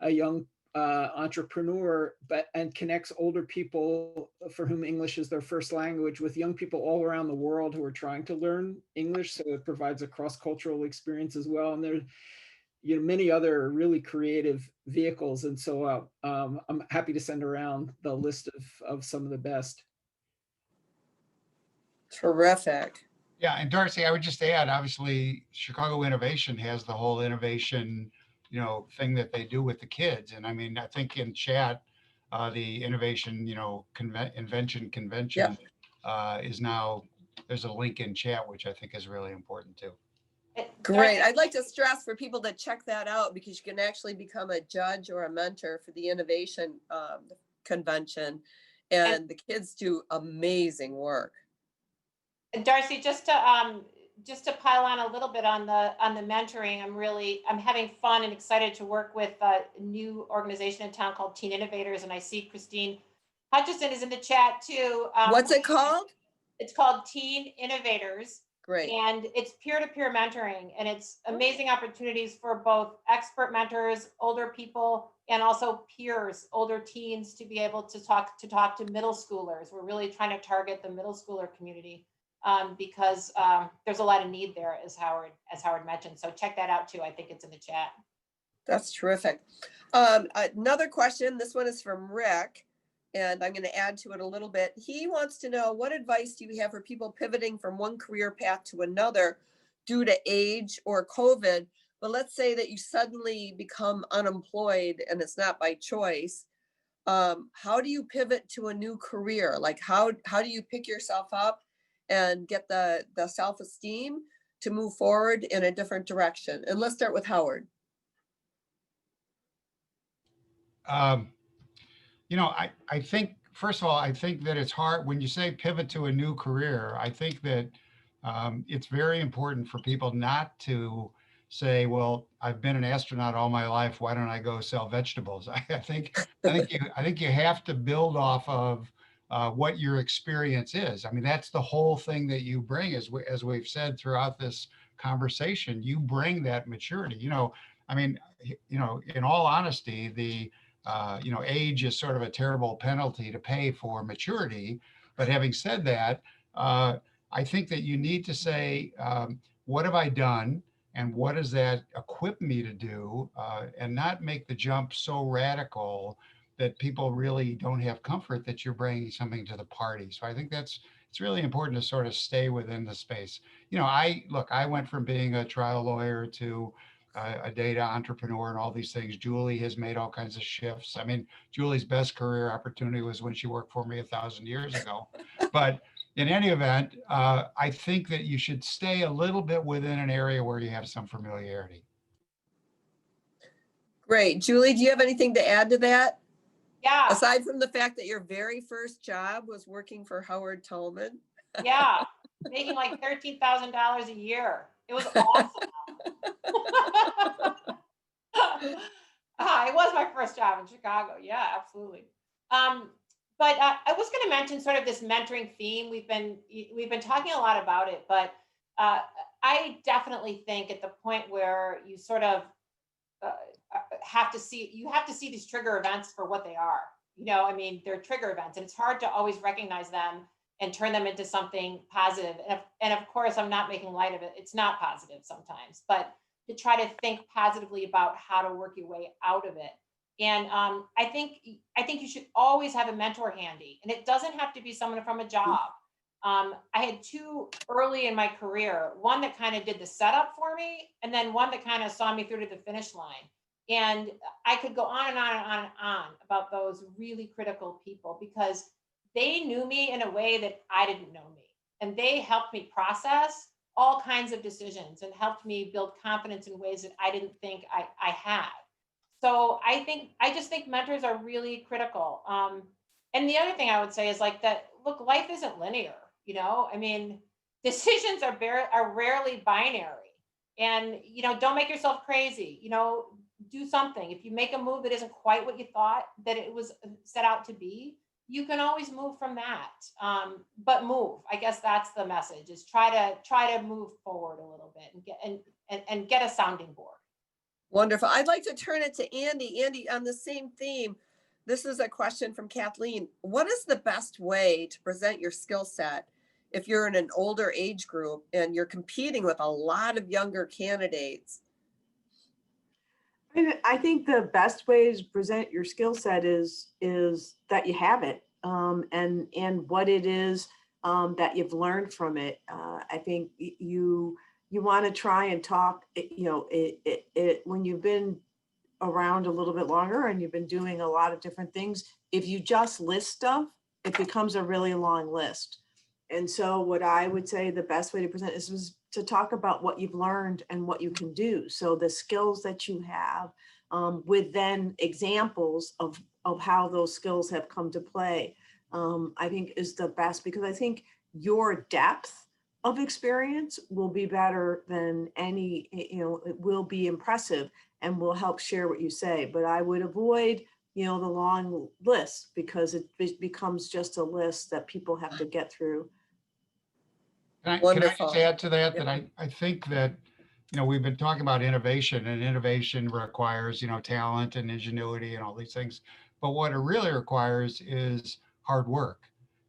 a young entrepreneur, and connects older people for whom English is their first language with young people all around the world who are trying to learn English. So it provides a cross-cultural experience as well. And there, you know, many other really creative vehicles. And so I'm happy to send around the list of some of the best. Terrific. Yeah, and Darcy, I would just add, obviously, Chicago Innovation has the whole innovation, you know, thing that they do with the kids. And I mean, I think in chat, the innovation, you know, invention convention is now, there's a link in chat, which I think is really important too. Great. I'd like to stress for people to check that out, because you can actually become a judge or a mentor for the innovation convention, and the kids do amazing work. Darcy, just to pile on a little bit on the mentoring, I'm having fun and excited to work with a new organization in town called Teen Innovators, and I see Christine Hutchison is in the chat too. What's it called? It's called Teen Innovators. Great. And it's peer-to-peer mentoring, and it's amazing opportunities for both expert mentors, older people, and also peers, older teens, to be able to talk to middle schoolers. We're really trying to target the middle schooler community because there's a lot of need there, as Howard mentioned. So check that out too. I think it's in the chat. That's terrific. Another question. This one is from Rick, and I'm going to add to it a little bit. He wants to know, what advice do you have for people pivoting from one career path to another due to age or COVID? But let's say that you suddenly become unemployed and it's not by choice. How do you pivot to a new career? Like how do you pick yourself up and get the self-esteem to move forward in a different direction? And let's start with Howard. You know, I think, first of all, I think that it's hard when you say pivot to a new career. I think that it's very important for people not to say, well, I've been an astronaut all my life, why don't I go sell vegetables? I think you have to build off of what your experience is. I mean, that's the whole thing that you bring, as we've said throughout this conversation. You bring that maturity. You know, I mean, you know, in all honesty, you know, age is sort of a terrible penalty to pay for maturity. But having said that, I think that you need to say, what have I done? And what does that equip me to do? And not make the jump so radical that people really don't have comfort that you're bringing something to the party. So I think it's really important to sort of stay within the space. You know, I went from being a trial lawyer to a data entrepreneur and all these things. Julie has made all kinds of shifts. I mean, Julie's best career opportunity was when she worked for me 1,000 years ago. But in any event, I think that you should stay a little bit within an area where you have some familiarity. Great. Julie, do you have anything to add to that? Yeah. Aside from the fact that your very first job was working for Howard Tullman. Yeah, making like $13,000 a year. It was awesome. It was my first job in Chicago. Yeah, absolutely. But I was going to mention sort of this mentoring theme. We've been talking a lot about it, but I definitely think at the point where you sort of have to see these trigger events for what they are. You know, I mean, they're trigger events, and it's hard to always recognize them and turn them into something positive. And of course, I'm not making light of it. It's not positive sometimes, but to try to think positively about how to work your way out of it. And I think you should always have a mentor handy, and it doesn't have to be someone from a job. I had two early in my career, one that kind of did the setup for me, and then one that kind of saw me through to the finish line. And I could go on and on and on and on about those really critical people, because they knew me in a way that I didn't know me. And they helped me process all kinds of decisions and helped me build confidence in ways that I didn't think I had. So I just think mentors are really critical. And the other thing I would say is like that, look, life isn't linear, you know, I mean, decisions are rarely binary. And, you know, don't make yourself crazy, you know, do something. If you make a move that isn't quite what you thought that it was set out to be, you can always move from that. But move, I guess that's the message, is try to move forward a little bit and get a sounding board. Wonderful. I'd like to turn it to Andy. Andy, on the same theme, this is a question from Kathleen. What is the best way to present your skill set if you're in an older age group and you're competing with a lot of younger candidates? I think the best way to present your skill set is that you have it, and what it is that you've learned from it. I think you want to try and talk, you know, when you've been around a little bit longer and you've been doing a lot of different things, if you just list stuff, it becomes a really long list. And so what I would say the best way to present is to talk about what you've learned and what you can do. So the skills that you have, with then examples of how those skills have come to play, I think is the best, because I think your depth of experience will be better than any, you know, it will be impressive and will help share what you say. But I would avoid, you know, the long list, because it becomes just a list that people have to get through. Can I Wonderful. just add to that, that I think that, you know, we've been talking about innovation, and innovation requires, you know, talent and ingenuity and all these things. But what it really requires is hard work.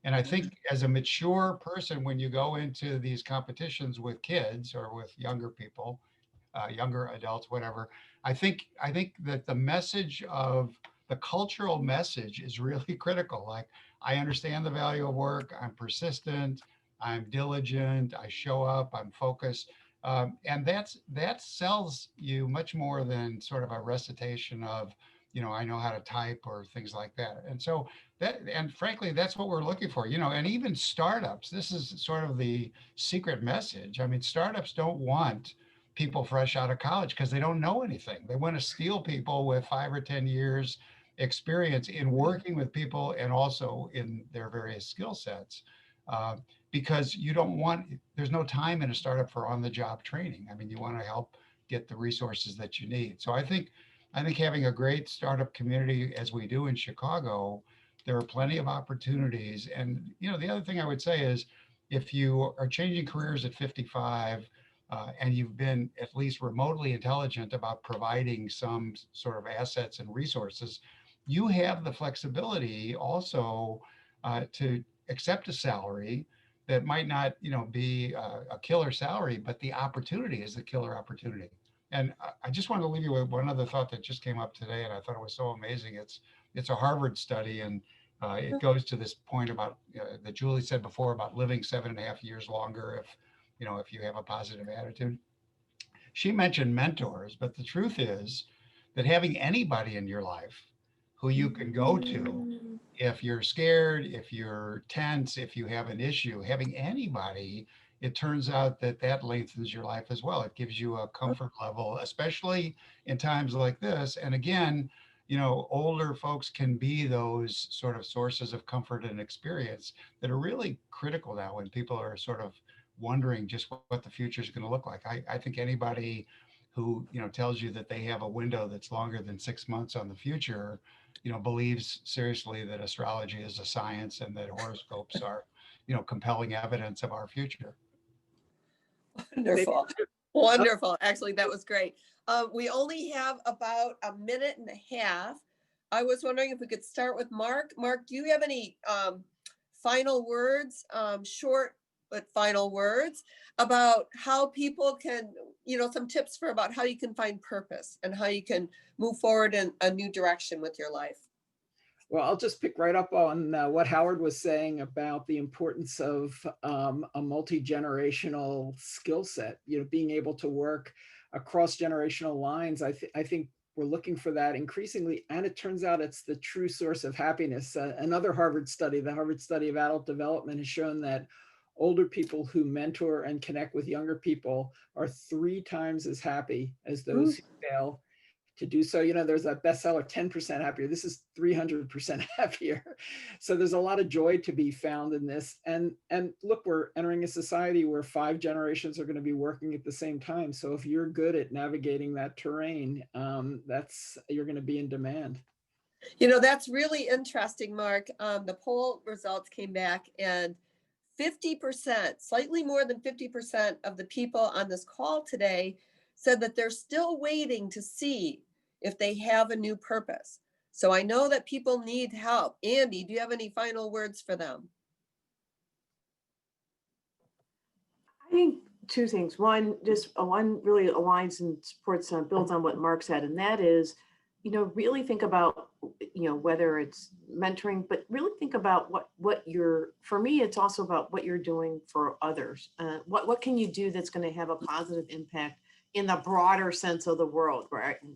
And I think as a mature person, when you go into these competitions with kids or with younger people, younger adults, whatever, I think that the message of the cultural message is really critical. Like, I understand the value of work, I'm persistent, I'm diligent, I show up, I'm focused. And that sells you much more than sort of a recitation of, you know, I know how to type or things like that. And so and frankly, that's what we're looking for, you know. And even startups, this is sort of the secret message. I mean, startups don't want people fresh out of college because they don't know anything. They want to steal people with 5 or 10 years experience in working with people and also in their various skill sets. Because you don't want, there's no time in a startup for on-the-job training. I mean, you want to help get the resources that you need. So I think having a great startup community, as we do in Chicago, there are plenty of opportunities. And, you know, the other thing I would say is, if you are changing careers at 55, and you've been at least remotely intelligent about providing some sort of assets and resources, you have the flexibility also to accept a salary that might not, you know, be a killer salary, but the opportunity is the killer opportunity. And I just wanted to leave you with one other thought that just came up today, and I thought it was so amazing. It's a Harvard study, and it goes to this point about that Julie said before about living 7.5 years longer if you have a positive attitude. She mentioned mentors, but the truth is that having anybody in your life who you can go to if you're scared, if you're tense, if you have an issue, having anybody, it turns out that lengthens your life as well. It gives you a comfort level, especially in times like this. And again, you know, older folks can be those sort of sources of comfort and experience that are really critical now when people are sort of wondering just what the future is going to look like. I think anybody who, you know, tells you that they have a window that's longer than 6 months on the future, you know, believes seriously that astrology is a science and that horoscopes are, you know, compelling evidence of our future. Wonderful. Wonderful. Actually, that was great. We only have about a minute and a half. I was wondering if we could start with Marc. Marc, do you have any final words, short with final words about how people can, some tips for about how you can find purpose and how you can move forward in a new direction with your life. Well, I'll just pick right up on what Howard was saying about the importance of a multi-generational skill set, being able to work across generational lines. I think we're looking for that increasingly, and it turns out it's the true source of happiness. Another Harvard study, the Harvard study of adult development, has shown that older people who mentor and connect with younger people are 3 times as happy as those who fail to do so. There's a bestseller, 10% happier. This is 300% happier. So there's a lot of joy to be found in this. And look, we're entering a society where 5 generations are going to be working at the same time. So if you're good at navigating that terrain, you're going to be in demand. That's really interesting, Mark. The poll results came back and 50%, slightly more than 50% of the people on this call today said that they're still waiting to see if they have a new purpose. So I know that people need help. Andy, do you have any final words for them? I think 2 things. One really aligns and supports, builds on what Mark said, and that is, really think about, whether it's mentoring, but really think about for me, it's also about what you're doing for others. What can you do that's going to have a positive impact in the broader sense of the world,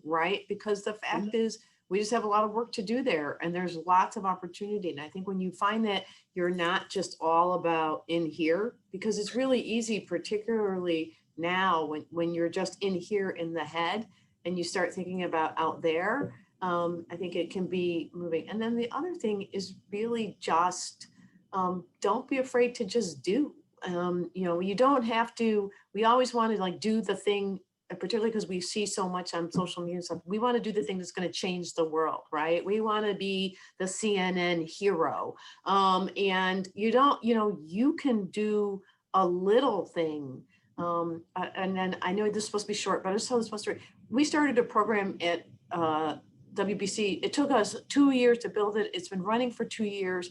right? Because the fact is, we just have a lot of work to do there, and there's lots of opportunity. And I think when you find that you're not just all about in here, because it's really easy, particularly now when you're just in here in the head and you start thinking about out there, I think it can be moving. And then the other thing is really just don't be afraid to just do. You don't have to, we always want to do the thing, particularly because we see so much on social media and stuff. We want to do the thing that's going to change the world, right? We want to be the CNN hero. And you can do a little thing. And then I know this is supposed to be short, but I just tell this one story. We started a program at WBC. It took us 2 years to build it. It's been running for 2 years.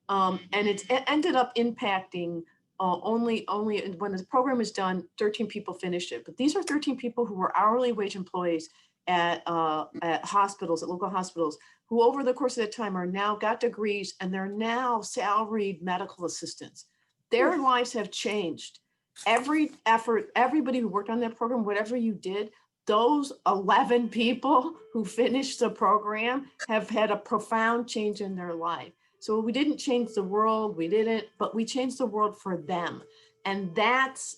And it ended up impacting only when the program is done, 13 people finished it. But these are 13 people who were hourly wage employees at hospitals, at local hospitals, who over the course of that time are now got degrees and they're now salaried medical assistants. Their lives have changed. Every effort, everybody who worked on that program, whatever you did, those 11 people who finished the program have had a profound change in their life. So we didn't change the world, but we changed the world for them. And that's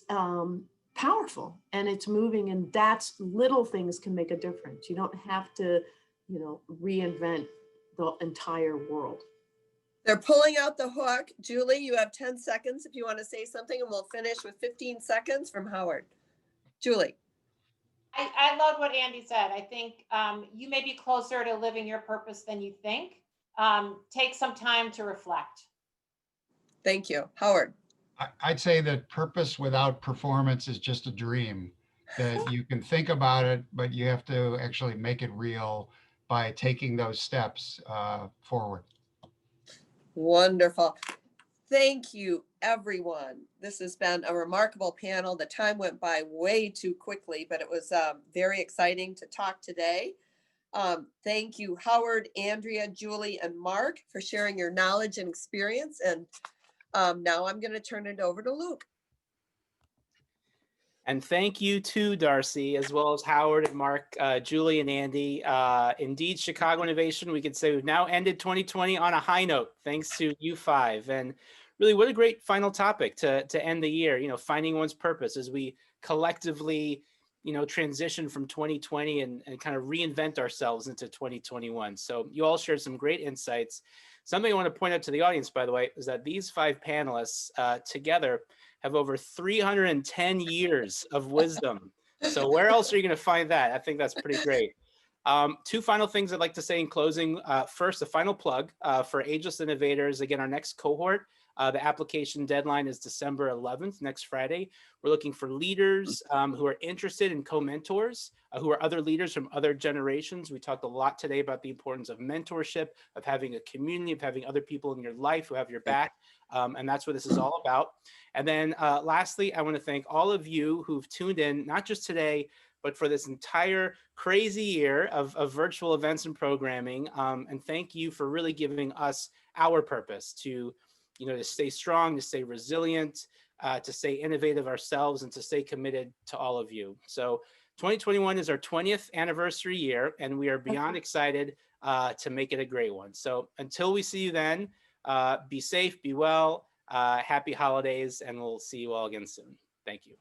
powerful, and it's moving, and that's little things can make a difference. You don't have to, reinvent the entire world. They're pulling out the hook. Julie, you have 10 seconds if you want to say something, and we'll finish with 15 seconds from Howard. Julie. I love what Andy said. I think you may be closer to living your purpose than you think. Take some time to reflect. Thank you. Howard. I'd say that purpose without performance is just a dream, that you can think about it, but you have to actually make it real by taking those steps forward. Wonderful. Thank you, everyone. This has been a remarkable panel. The time went by way too quickly, but it was very exciting to talk today. Thank you, Howard, Andrea, Julie, and Mark, for sharing your knowledge and experience. And now I'm going to turn it over to Luke. And thank you to Darcy, as well as Howard and Mark, Julie and Andy. Indeed, Chicago Innovation, we could say we've now ended 2020 on a high note, thanks to you 5. And really, what a great final topic to end the year, finding one's purpose as we collectively, transition from 2020 and kind of reinvent ourselves into 2021. So you all shared some great insights. Something I want to point out to the audience, by the way, is that these 5 panelists together have over 310 years of wisdom. So where else are you going to find that? I think that's pretty great. 2 final things I'd like to say in closing. First, a final plug for Ageless Innovators. Again, our next cohort The application deadline is December 11th, next Friday. We're looking for leaders who are interested in co-mentors, who are other leaders from other generations. We talked a lot today about the importance of mentorship, of having a community, of having other people in your life who have your back. And that's what this is all about. And then lastly, I want to thank all of you who've tuned in, not just today, but for this entire crazy year of virtual events and programming. And thank you for really giving us our purpose to, to stay strong, to stay resilient, to stay innovative ourselves, and to stay committed to all of you. So 2021 is our 20th anniversary year, and we are beyond excited to make it a great one. So until we see you then, be safe, be well, happy holidays, and we'll see you all again soon. Thank you.